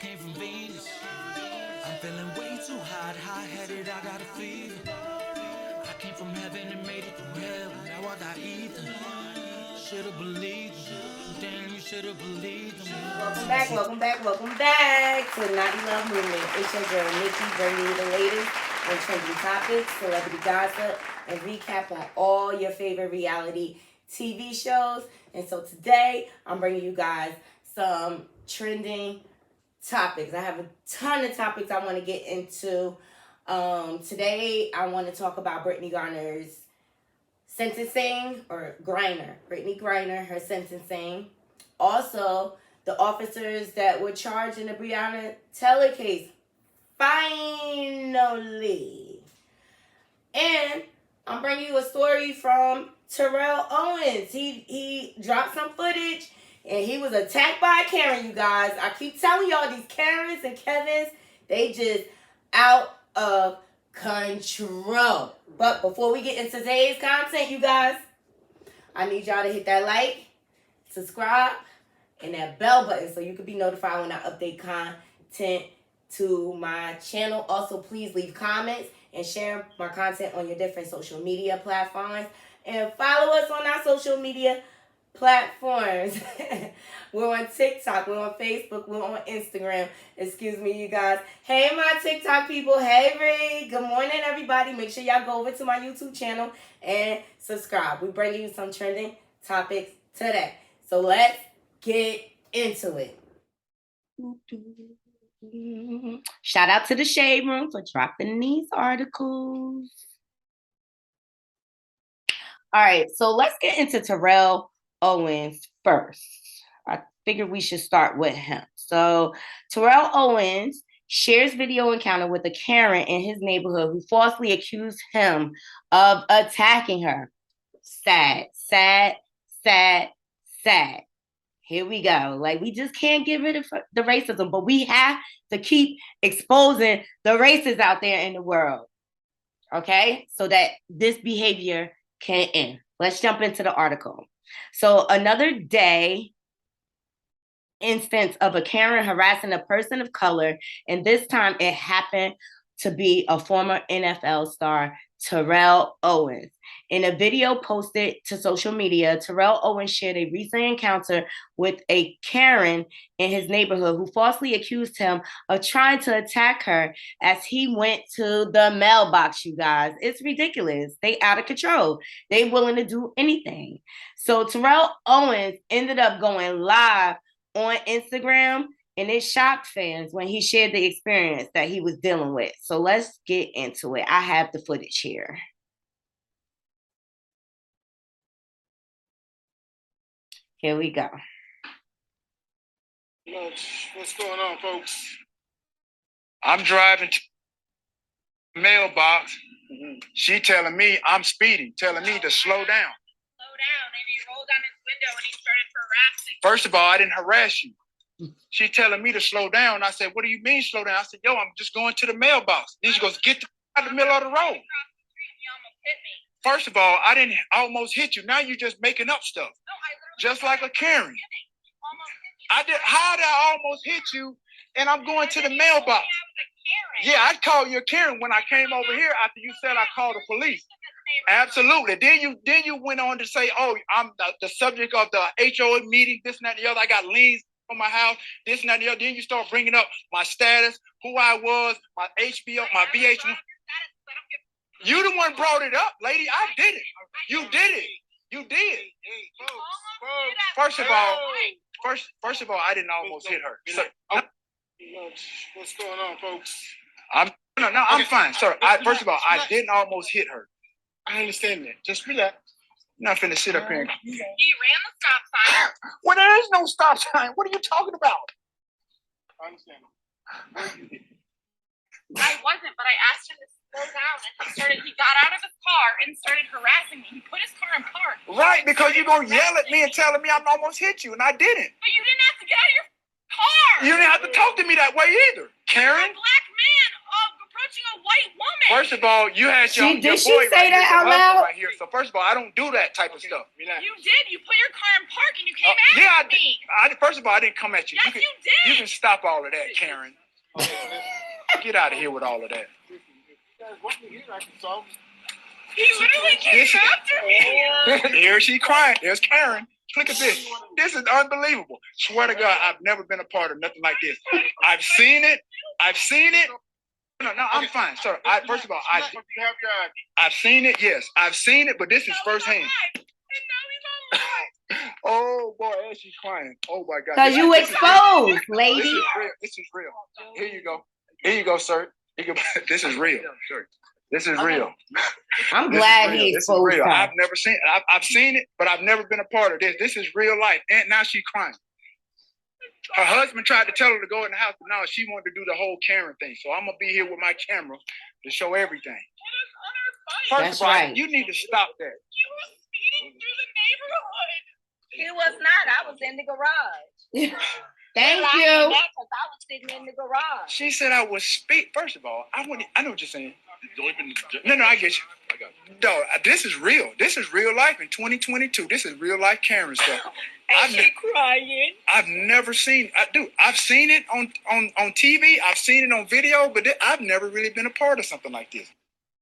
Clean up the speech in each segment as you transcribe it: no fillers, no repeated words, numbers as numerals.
came from Venus. I'm feeling way too hot, hot-headed, I got a fever. I came from heaven and made it through hell, now I got ether. Should've believed them. Damn, you should've believed them. Welcome back to the Naughty Love Movement. It's your girl Nikki bringing you the latest on trending topics, celebrity gossip, and recap on all your favorite reality TV shows. And so today, I'm bringing you guys some trending topics. I have a ton of topics I want to get into. Today, I want to talk about Brittney Griner's sentencing, or Brittney Griner, her sentencing. Also, the officers that were charged in the Breonna Taylor case, finally. And I'm bringing you a story from Terrell Owens. He dropped some footage, and he was attacked by a Karen, you guys. I keep telling y'all, these Karens and Kevins, they just out of control. But before we get into today's content, you guys, I need y'all to hit that like, subscribe, and that bell button so you can be notified when I update content to my channel. Also, please leave comments and share my content on your different social media platforms. And follow us on our social media platforms. We're on TikTok, we're on Facebook, we're on Instagram. Excuse me, you guys. Hey, my TikTok people. Hey, Ray. Good morning, everybody. Make sure y'all go over to my YouTube channel and subscribe. We bring you some trending topics today. So let's get into it. Shout out to the Shade Room for dropping these articles. All right, so let's get into Terrell Owens first. I figured we should start with him. So Terrell Owens shares video encounter with a Karen in his neighborhood who falsely accused him of attacking her. Sad. Here we go. Like, we just can't get rid of the racism, but we have to keep exposing the racists out there in the world, okay? So that this behavior can end. Let's jump into the article. So another day instance of a Karen harassing a person of color, and this time it happened to be a former NFL star, Terrell Owens. In a video posted to social media, Terrell Owens shared a recent encounter with a Karen in his neighborhood who falsely accused him of trying to attack her as he went to the mailbox, you guys. It's ridiculous. They out of control. They willing to do anything. So Terrell Owens ended up going live on Instagram, and it shocked fans when he shared the experience that he was dealing with. So let's get into it. I have the footage here. Here we go. What's going on, folks? I'm driving to the mailbox. She telling me I'm speeding, telling me to slow down. Slow down, and he rolled down his window and he started harassing. First of all, I didn't harass you. She telling me to slow down. I said, what do you mean slow down? I said, yo, I'm just going to the mailbox. Then she goes, get out of the middle of the road. You almost hit me. First of all, I didn't almost hit you. Now you're just making up stuff. No, just like a Karen. Almost hit you. I did. How did I almost hit you? And I'm going to the mailbox. Yeah, I called you a Karen when I came over here after you said I called the police. Absolutely. Then you went on to say, oh, I'm the subject of the HOA meeting, this and that and the other. I got liens on my house, this and that and the other. Then you start bringing up my status, who I was, my HBO, my VH1. You the one brought it up, lady. I did it. You did it. You did. First of all, I didn't almost hit her. So, What's going on, folks? I'm fine, sir. First of all, I didn't almost hit her. I understand that. Just relax. I'm not finna sit up here. He ran the stop sign. Well, there is no stop sign. What are you talking about? I understand. I wasn't, but I asked him to slow down, and he got out of his car and started harassing me. He put his car in park. Right, because you're gonna yell at me and telling me I'm almost hit you, and I didn't. But you didn't have to get out of your car. You didn't have to talk to me that way either, Karen. A black man approaching a white woman. First of all, you had your Did she boy say right that here, out loud? right here. So first of all, I don't do that type of stuff. You did. You put your car in park and you came Yeah, at me. first of all, I didn't come at you. Yes, you You did. can stop all of that, Karen. Get out of here with all of that. You guys want me here, I can solve it. He literally came after me. Here she crying. There's Karen. Look at this. This is unbelievable. Swear to God, I've never been a part of nothing like this. I've seen it. No, I'm fine, sir. First of all, You have your ID. I've seen it. Yes, I've seen it, but this is firsthand. Oh boy, and she's crying. Oh my God. Because you This is- exposed, This lady. is real. This is real. Here you go. Here you go, sir. This is real. This is real. I'm This glad is real. he This is exposed real. her. I've never seen it. I've seen it, but I've never been a part of this. This is real life. And now she's crying. Her husband tried to tell her to go in the house, but now she wanted to do the whole Karen thing. So I'm gonna be here with my camera to show everything. First That's of all, right. you need to stop that. You were speeding through the neighborhood. He was not. I was in the garage. Thank Because you. I was sitting in the garage. She said I was First of all, I know what you're saying. No, I get you. No, this is real. This is real life in 2022. This is real life Karen stuff. And she crying. I've never seen. I've seen it on TV. I've seen it on video, but I've never really been a part of something like this.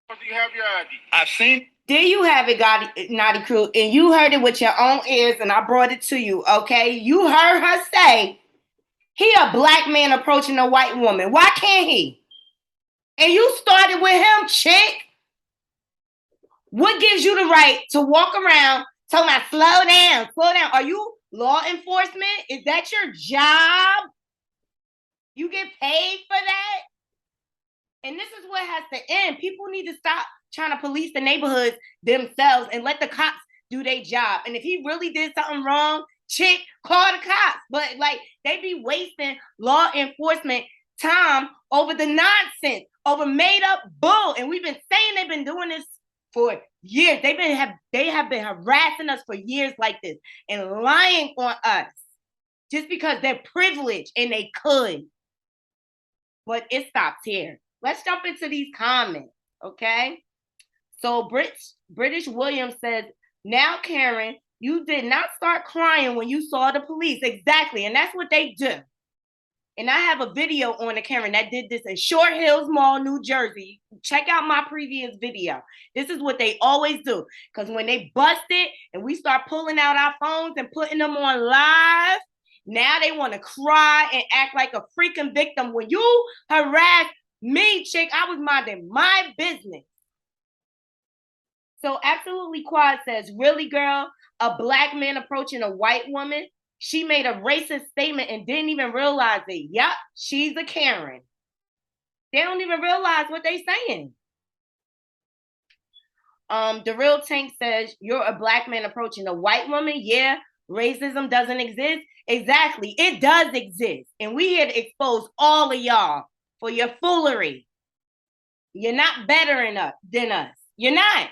Do you have your ID? I've seen. There you have it, Naughty Crew, and you heard it with your own ears, and I brought it to you, okay? You heard her say, he a black man approaching a white woman. Why can't he? And you started with him, chick. What gives you the right to walk around talking about slow down, slow down? Are you law enforcement? Is that your job? You get paid for that? And this is what has to end. People need to stop trying to police the neighborhoods themselves and let the cops do their job. And if he really did something wrong, chick, call the cops. But like they be wasting law enforcement time over the nonsense, over made up bull. And we've been saying they've been doing this for years. They have been harassing us for years like this and lying on us just because they're privileged and they could. But it stops here. Let's jump into these comments, okay? So British Williams says, now Karen, you did not start crying when you saw the police. Exactly, and that's what they do. And I have a video on the Karen that did this in Short Hills Mall, New Jersey. Check out my previous video. This is what they always do. Because when they bust it and we start pulling out our phones and putting them on live, now they want to cry and act like a freaking victim. When you harass me, chick, I was minding my business. So Absolutely Quad says, really, girl, a black man approaching a white woman? She made a racist statement and didn't even realize it. Yup, she's a Karen. They don't even realize what they're saying. The Real Tank says, you're a black man approaching a white woman? Yeah, racism doesn't exist. Exactly, it does exist. And we here to expose all of y'all for your foolery. You're not better than us. You're not.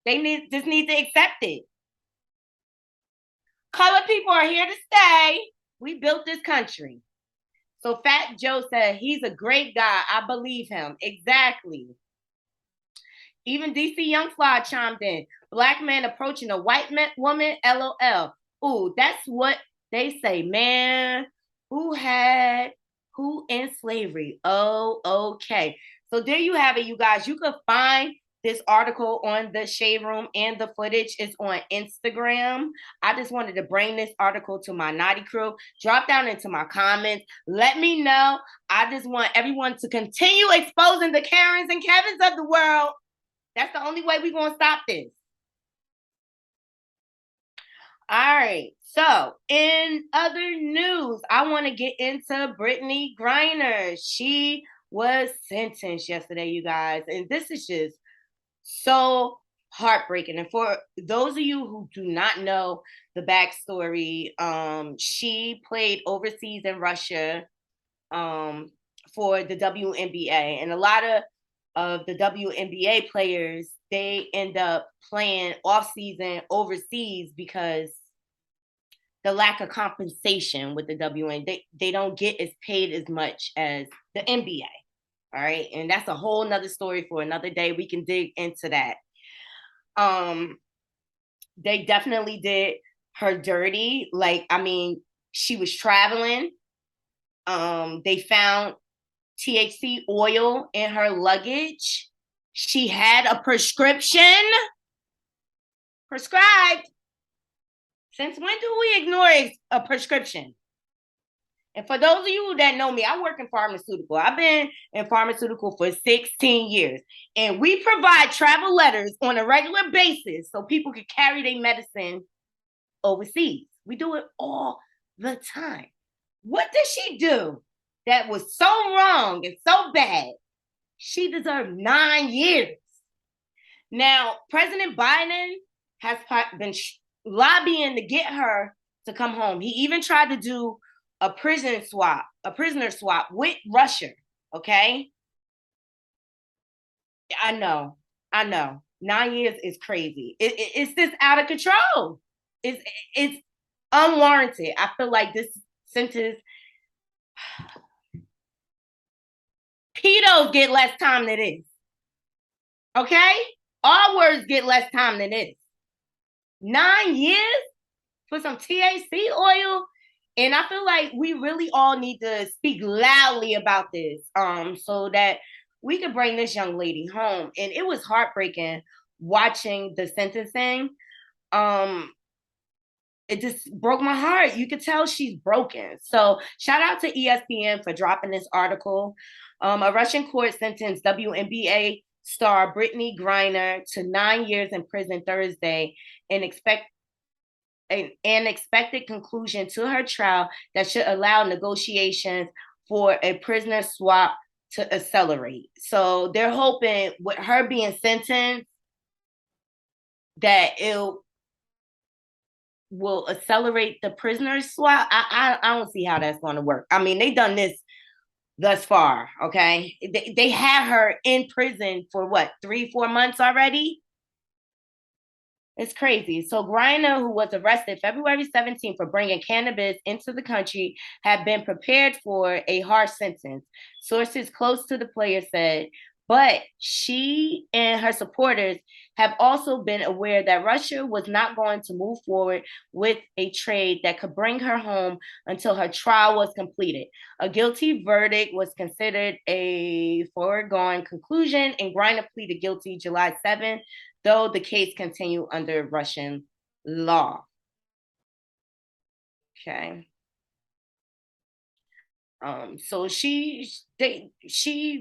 They just need to accept it. Colored people are here to stay. We built this country. So Fat Joe said, he's a great guy. I believe him. Exactly. Even DC Young Fly chimed in. Black man approaching a white woman, LOL. Ooh, that's what they say, man. Who in slavery? Oh, okay. So there you have it, you guys. You could find this article on the Shade Room and the footage is on Instagram. I just wanted to bring this article to my Naughty Crew. Drop down into my comments. Let me know. I just want everyone to continue exposing the Karens and Kevins of the world. That's the only way we're going to stop this. All right. So in other news, I want to get into Brittney Griner. She was sentenced yesterday, you guys. And this is just so heartbreaking. And for those of you who do not know the backstory, she played overseas in Russia for the WNBA. And a lot of the WNBA players, they end up playing off-season overseas because the lack of compensation with the WNBA, they don't get as paid as much as the NBA. All right. And that's a whole nother story for another day. We can dig into that. They definitely did her dirty. Like, I mean, she was traveling. They found THC oil in her luggage. She had a prescription prescribed. Since when do we ignore a prescription? And for those of you that know me, I work in pharmaceutical. I've been in pharmaceutical for 16 years. And we provide travel letters on a regular basis so people can carry their medicine overseas. We do it all the time. What did she do that was so wrong and so bad? She deserved 9 years. Now, President Biden has been lobbying to get her to come home. He even tried to do a prisoner swap with Russia. Okay. I know. 9 years is crazy. It's just out of control. It's unwarranted. I feel like this sentence, pedos get less time than this. Okay? All words get less time than this. 9 years for some THC oil. And I feel like we really all need to speak loudly about this, so that we could bring this young lady home. And it was heartbreaking watching the sentencing. It just broke my heart. You could tell she's broken. So shout out to ESPN for dropping this article. A Russian court sentenced WNBA star Brittney Griner to 9 years in prison Thursday and an expected conclusion to her trial that should allow negotiations for a prisoner swap to accelerate. So they're hoping with her being sentenced that it will accelerate the prisoner swap. I don't see how that's going to work. I mean, they've done this thus far, okay? They had her in prison for what, 3-4 months already? It's crazy. So Griner, who was arrested February 17th for bringing cannabis into the country, had been prepared for a harsh sentence. Sources close to the player said, but she and her supporters have also been aware that Russia was not going to move forward with a trade that could bring her home until her trial was completed. A guilty verdict was considered a foregone conclusion, and Griner pleaded guilty July 7th, though the case continued under Russian law. Okay. So she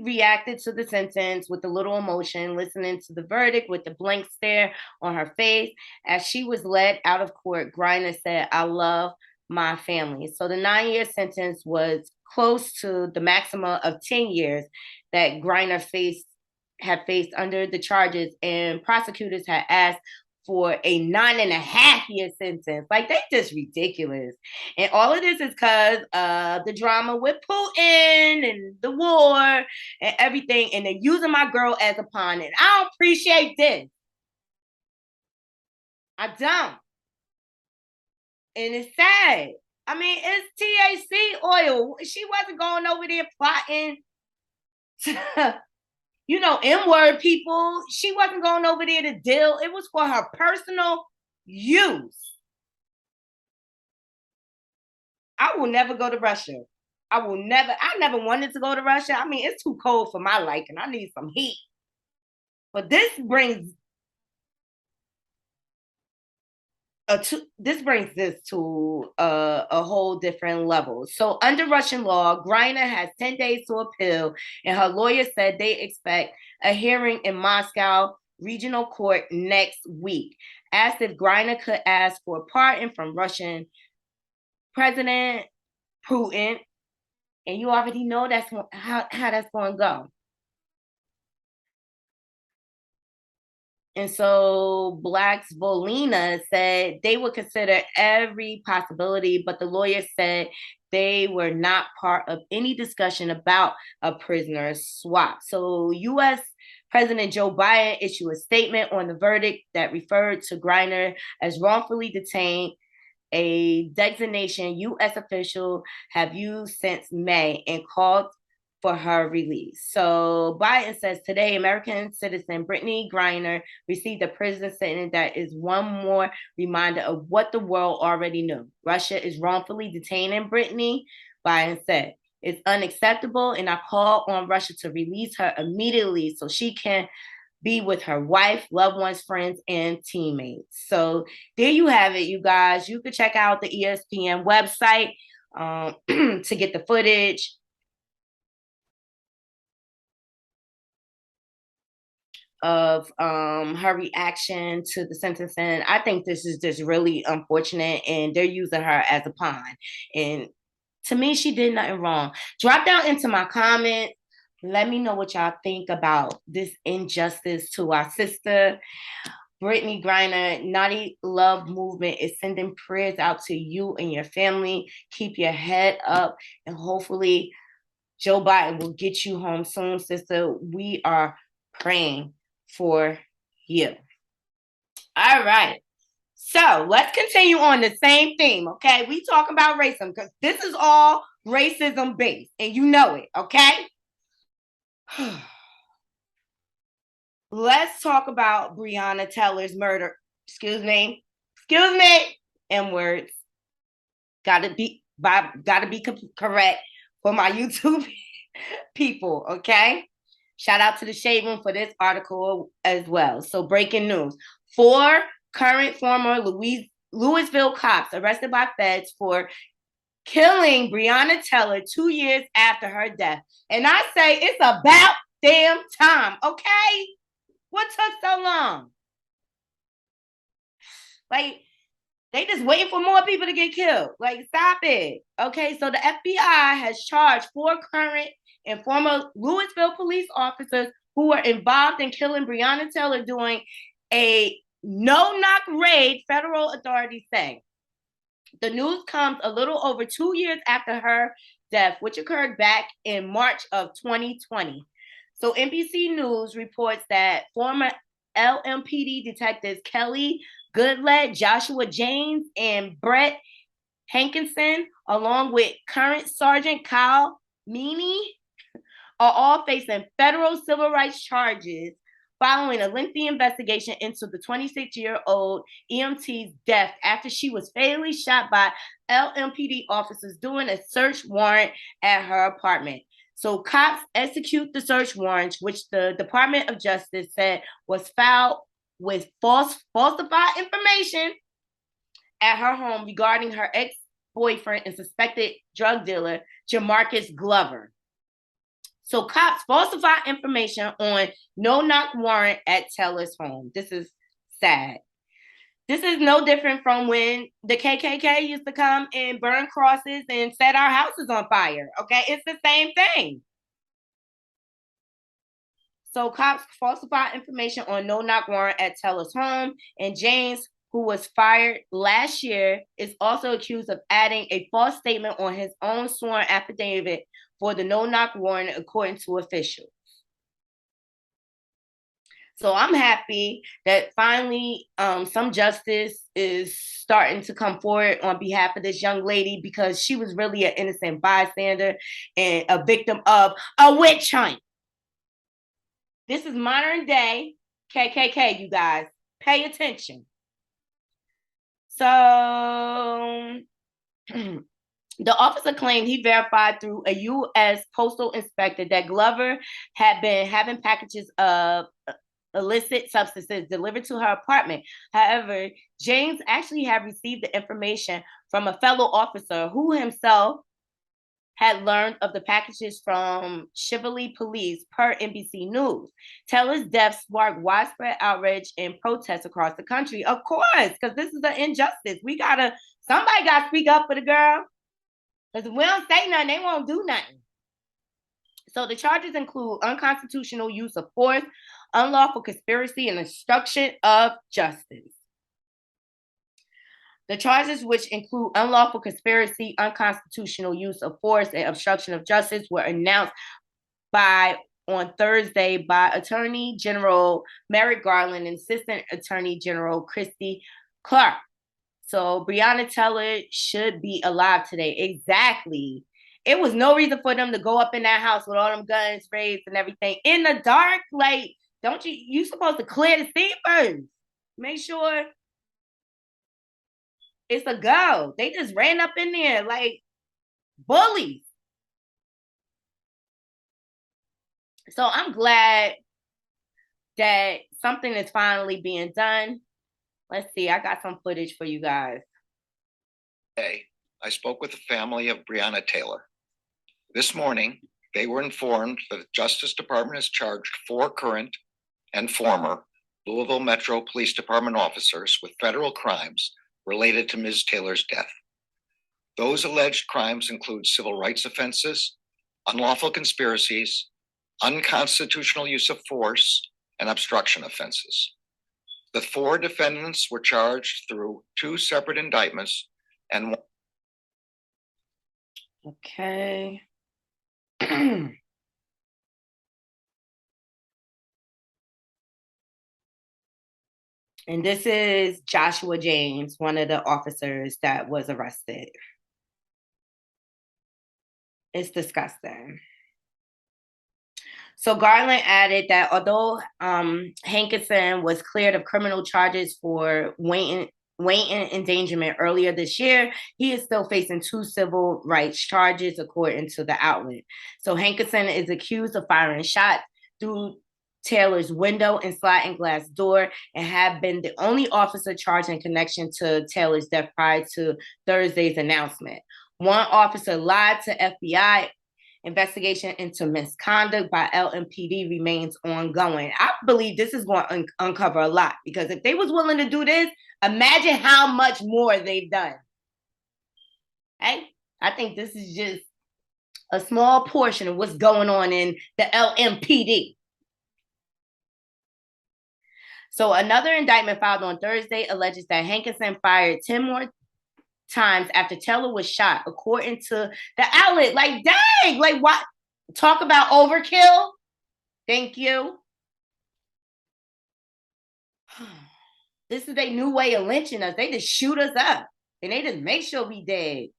reacted to the sentence with a little emotion, listening to the verdict with the blank stare on her face. As she was led out of court, Griner said, "I love my family." So the 9-year sentence was close to the maximum of 10 years that Griner had faced under the charges, and prosecutors had asked for a 9.5-year sentence. Like, they just ridiculous. And all of this is because of the drama with Putin and the war and everything. And they're using my girl as a pawn. And I don't appreciate this. I don't. And it's sad. I mean, it's THC oil. She wasn't going over there plotting N-word people. She wasn't going over there to deal. It was for her personal use. I will never go to Russia. I never wanted to go to Russia. I mean, it's too cold for my liking. I need some heat. But this brings this to a whole different level. So under Russian law, Griner has 10 days to appeal, and her lawyer said they expect a hearing in Moscow Regional Court next week. Asked if Griner could ask for a pardon from Russian President Putin, and you already know that's how that's going to go. And so Black's Volina said they would consider every possibility, but the lawyer said they were not part of any discussion about a prisoner swap. So U.S. President Joe Biden issued a statement on the verdict that referred to Griner as wrongfully detained, a designation U.S. officials have used since May, and called for her release. So Biden says today, American citizen Brittney Griner received a prison sentence that is one more reminder of what the world already knew. Russia is wrongfully detaining Brittney, Biden said. It's unacceptable, and I call on Russia to release her immediately so she can be with her wife, loved ones, friends, and teammates. So there you have it, you guys. You can check out the ESPN website to get the footage. Of her reaction to the sentencing. I think this is just really unfortunate, and they're using her as a pawn. And to me, she did nothing wrong. Drop down into my comments. Let me know what y'all think about this injustice to our sister. Brittney Griner, Naughty Love Movement is sending prayers out to you and your family. Keep your head up, and hopefully Joe Biden will get you home soon, sister. We are praying for you. All right. So let's continue on the same theme, okay? We talk about racism because this is all racism based, and you know it, okay? Let's talk about Breonna Taylor's murder. Excuse me. M words. Gotta be correct for my YouTube people, okay? Shout out to the Shade Room for this article as well. So breaking news. 4 current former Louisville cops arrested by feds for killing Breonna Taylor 2 years after her death. And I say it's about damn time, okay? What took so long? Like, they just waiting for more people to get killed. Like, stop it. Okay, so the FBI has charged 4 current and former Louisville police officers who were involved in killing Breonna Taylor during a no-knock raid, federal authorities say. The news comes a little over 2 years after her death, which occurred back in March of 2020. So NBC News reports that former LMPD detectives Kelly Goodlett, Joshua James, and Brett Hankinson, along with current Sergeant Kyle Meany, are all facing federal civil rights charges following a lengthy investigation into the 26-year-old EMT's death after she was fatally shot by LMPD officers during a search warrant at her apartment. So cops execute the search warrant, which the Department of Justice said was filed with falsified information at her home regarding her ex-boyfriend and suspected drug dealer, Jamarcus Glover. So cops falsify information on no-knock warrant at Taylor's home. This is sad. This is no different from when the KKK used to come and burn crosses and set our houses on fire. Okay, it's the same thing. So cops falsify information on no-knock warrant at Taylor's home, and James, who was fired last year, is also accused of adding a false statement on his own sworn affidavit for the no-knock warrant, according to officials. So I'm happy that finally some justice is starting to come forward on behalf of this young lady, because she was really an innocent bystander and a victim of a witch hunt. This is modern day KKK, you guys. Pay attention. So the officer claimed he verified through a U.S. postal inspector that Glover had been having packages of illicit substances delivered to her apartment. However, James actually had received the information from a fellow officer who himself had learned of the packages from Chivalry Police, per NBC News. Taylor's death sparked widespread outrage and protests across the country. Of course, because this is an injustice. Somebody got to speak up for the girl. Because if we don't say nothing, they won't do nothing. So the charges include unconstitutional use of force, unlawful conspiracy, and obstruction of justice. The charges, which include unlawful conspiracy, unconstitutional use of force, and obstruction of justice, were announced on Thursday by Attorney General Merrick Garland and Assistant Attorney General Christy Clark. So Breonna Taylor should be alive today. Exactly. It was no reason for them to go up in that house with all them guns raised and everything in the dark. Like, don't you supposed to clear the scene first. Make sure it's a go. They just ran up in there like bullies. So I'm glad that something is finally being done. Let's see. I got some footage for you guys. Today, I spoke with the family of Breonna Taylor. This morning, they were informed that the Justice Department has charged 4 current and former Louisville Metro Police Department officers with federal crimes related to Ms. Taylor's death. Those alleged crimes include civil rights offenses, unlawful conspiracies, unconstitutional use of force, and obstruction offenses. The 4 defendants were charged through 2 separate indictments and Okay. And this is Joshua James, one of the officers that was arrested. It's disgusting. So Garland added that although Hankinson was cleared of criminal charges for wanton endangerment earlier this year, he is still facing 2 civil rights charges, according to the outlet. So Hankinson is accused of firing shots through Taylor's window and sliding glass door, and have been the only officer charged in connection to Taylor's death prior to Thursday's announcement. One officer lied to FBI. Investigation into misconduct by LMPD remains ongoing. I believe this is going to uncover a lot, because if they was willing to do this, imagine how much more they've done. Hey, I think this is just a small portion of what's going on in the LMPD. So another indictment filed on Thursday alleges that Hankinson fired 10 more times after Taylor was shot, according to the outlet. Like, dang, like what? Talk about overkill. Thank you. This is a new way of lynching us. They just shoot us up and they just make sure we dead.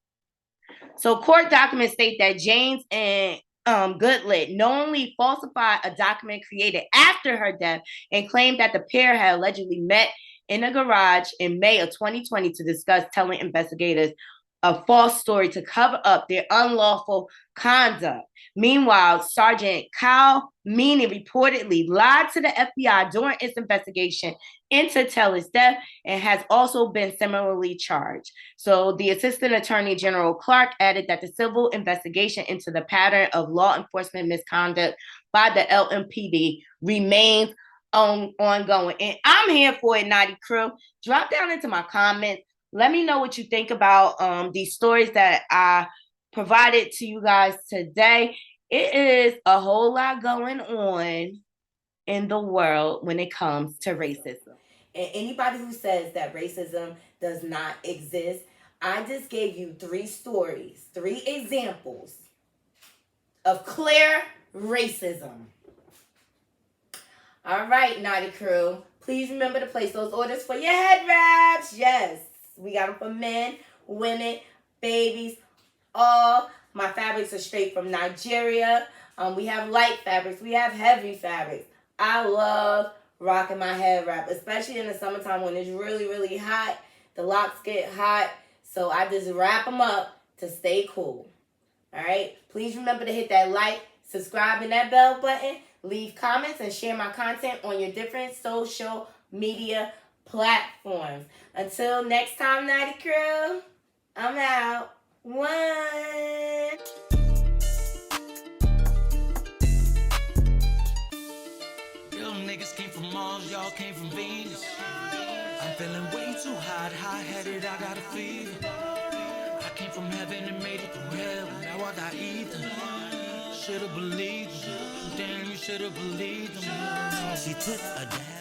So court documents state that James and Goodlett knowingly falsified a document created after her death and claimed that the pair had allegedly met in a garage in May of 2020 to discuss telling investigators a false story to cover up their unlawful conduct. Meanwhile, Sergeant Kyle Meany reportedly lied to the FBI during its investigation into Taylor's death and has also been similarly charged. So the Assistant Attorney General Clark added that the civil investigation into the pattern of law enforcement misconduct by the LMPD remains ongoing. And I'm here for it, Naughty Crew. Drop down into my comments. Let me know what you think about these stories that I provided to you guys today. It is a whole lot going on in the world when it comes to racism. And anybody who says that racism does not exist, I just gave you 3 stories, 3 examples of clear racism. All right, Naughty Crew. Please remember to place those orders for your head wraps. Yes, we got them for men, women, babies, all. My fabrics are straight from Nigeria. We have light fabrics. We have heavy fabrics. I love rocking my head wrap, especially in the summertime when it's really, really hot. The locks get hot, so I just wrap them up to stay cool. All right? Please remember to hit that like, subscribe, and that bell button. Leave comments and share my content on your different social media platforms. Until next time, Naughty Crew, I'm out. 1. Real niggas came from Mars, y'all came from Venus. I'm feeling way too hot-headed, I got a fever. I came from heaven and made it through hell, now I got ether. Should've believed them, damn, you should've believed them. She took a dab.